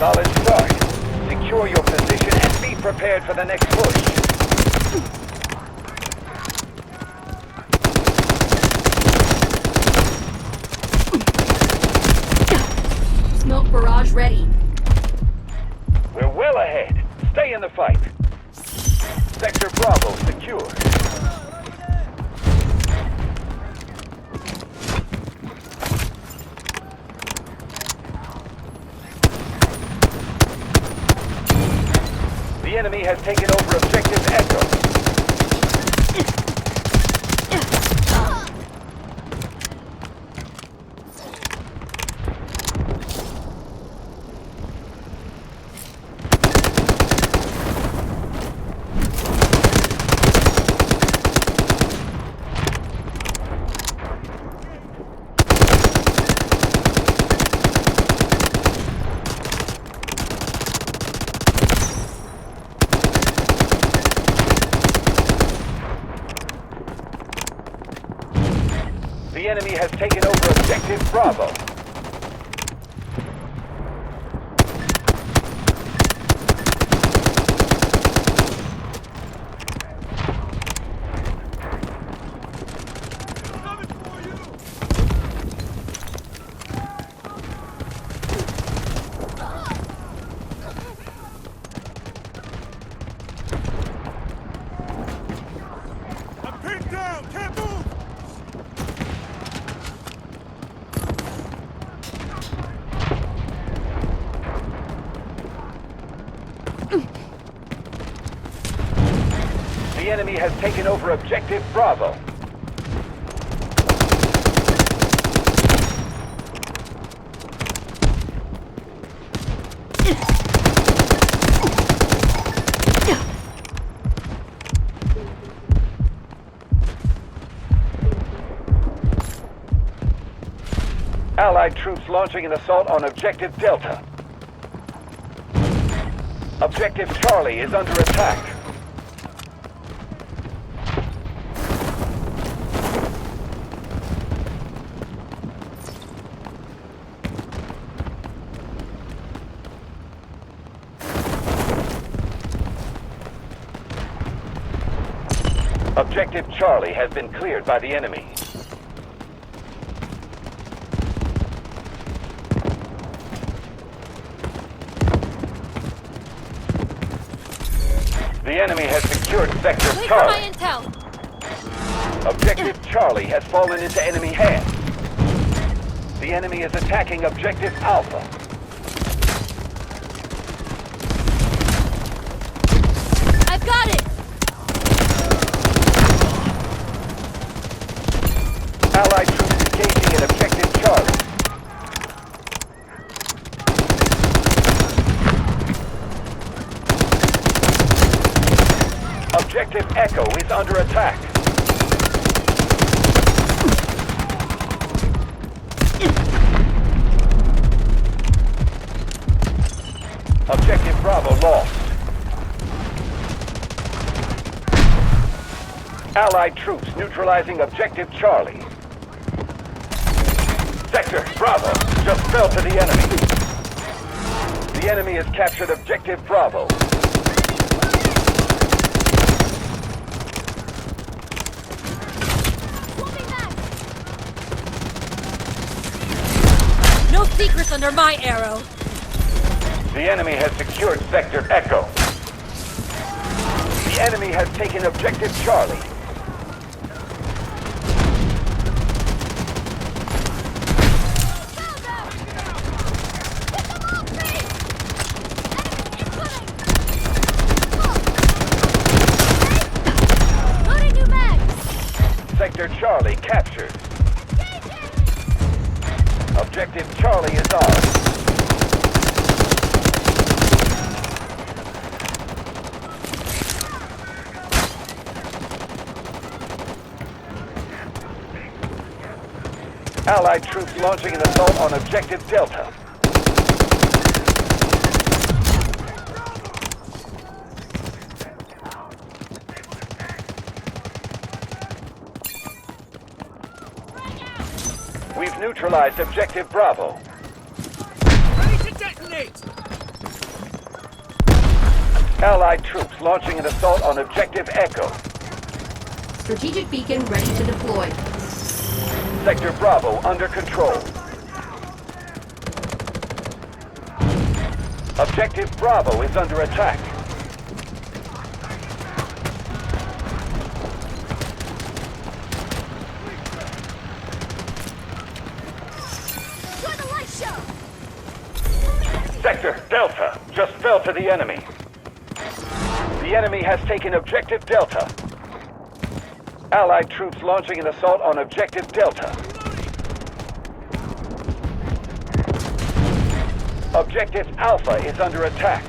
Solid start. Secure your position and be prepared for the next push. Smoke barrage ready. We're well ahead. Stay in the fight. Sector Bravo secure. The enemy has taken over objective Echo. The enemy has taken over objective Bravo. I'm pinned down! Can't move! The enemy has taken over objective Bravo. Allied troops launching an assault on objective Delta. Objective Charlie is under attack. Objective Charlie has been cleared by the enemy. The enemy has secured Sector Wait for Charlie. my intel. Objective Charlie has fallen into enemy hands. The enemy is attacking Objective Alpha. I've got it. Allied troops engaging in Objective Charlie. Objective Echo is under attack. Objective Bravo lost. Allied troops neutralizing Objective Charlie. Sector Bravo just fell to the enemy. The enemy has captured Objective Bravo. No secrets under my arrow. The enemy has secured Sector Echo. The enemy has taken Objective Charlie. Loading new mag. Sector Charlie captured. Objective Charlie is ours. Allied troops launching an assault on Objective Delta. We've neutralized Objective Bravo. Ready to detonate! Allied troops launching an assault on Objective Echo. Strategic beacon ready to deploy. Sector Bravo under control. Objective Bravo is under attack. Enjoy the light show! Sector Delta just fell to the enemy. The enemy has taken Objective Delta. Allied troops launching an assault on Objective Delta. Objective Alpha is under attack.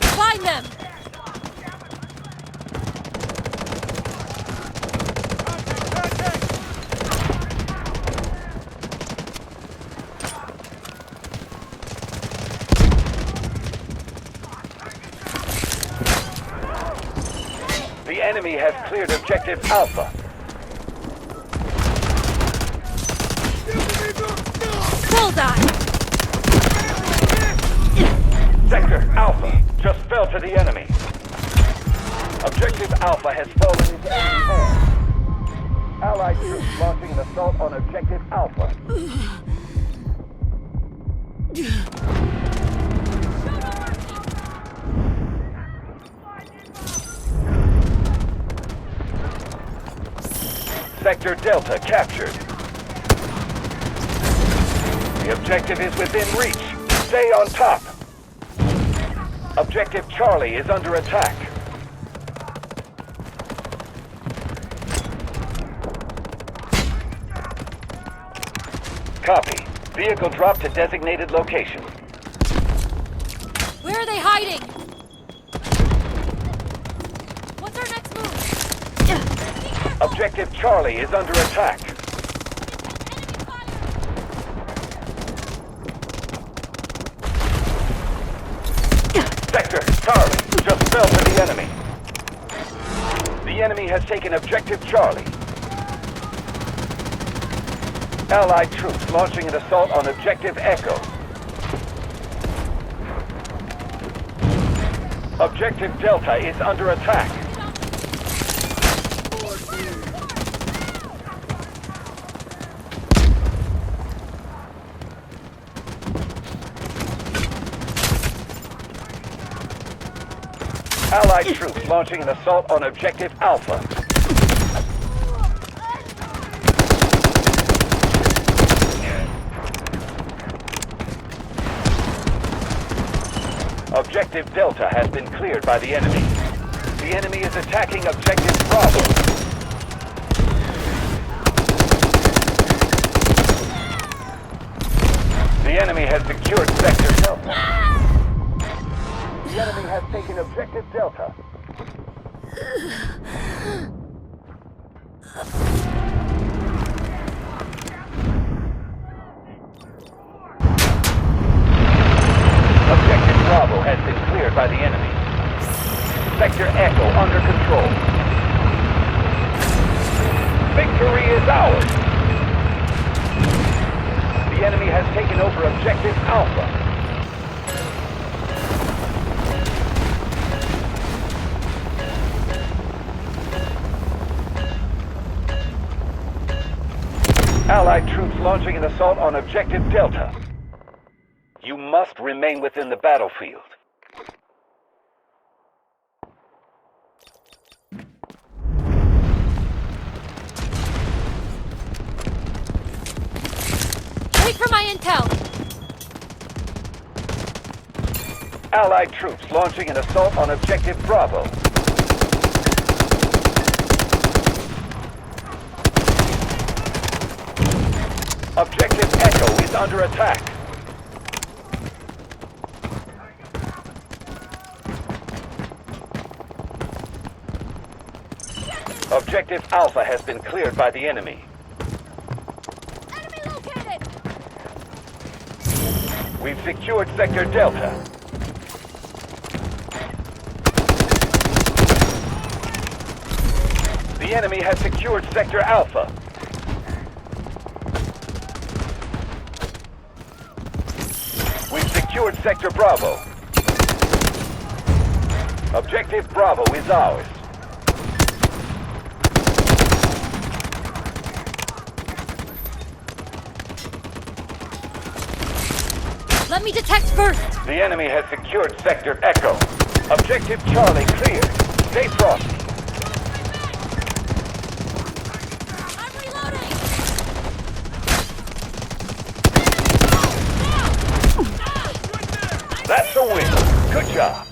Find them! The enemy has cleared Objective Alpha. Bullseye! Sector Alpha just fell to the enemy. Objective Alpha has fallen into enemy hands. Allied troops launching an assault on Objective Alpha. Sector Delta captured. The objective is within reach. Stay on top. Objective Charlie is under attack. Copy. Vehicle dropped to designated location. Where are they hiding? What's our next move? Objective Charlie is under attack. Sector Charlie just fell to the enemy. The enemy has taken Objective Charlie. Allied troops launching an assault on Objective Echo. Objective Delta is under attack. Allied troops launching an assault on Objective Alpha. Objective Delta has been cleared by the enemy. The enemy is attacking Objective Bravo. The enemy has secured Sector Delta. The enemy has taken Objective Delta. Objective Bravo has been cleared by the enemy. Sector Echo under control. Victory is ours. The enemy has taken over Objective Alpha. Allied troops launching an assault on Objective Delta. You must remain within the battlefield. Wait for my intel! Allied troops launching an assault on Objective Bravo. Objective Echo is under attack. Objective Alpha has been cleared by the enemy. Enemy located! We've secured Sector Delta. The enemy has secured Sector Alpha. secured Sector Bravo. Objective Bravo is ours. Let me detect first. The enemy has secured Sector Echo. Objective Charlie clear. Stay frosty. I'm reloading. That's a win. Good job.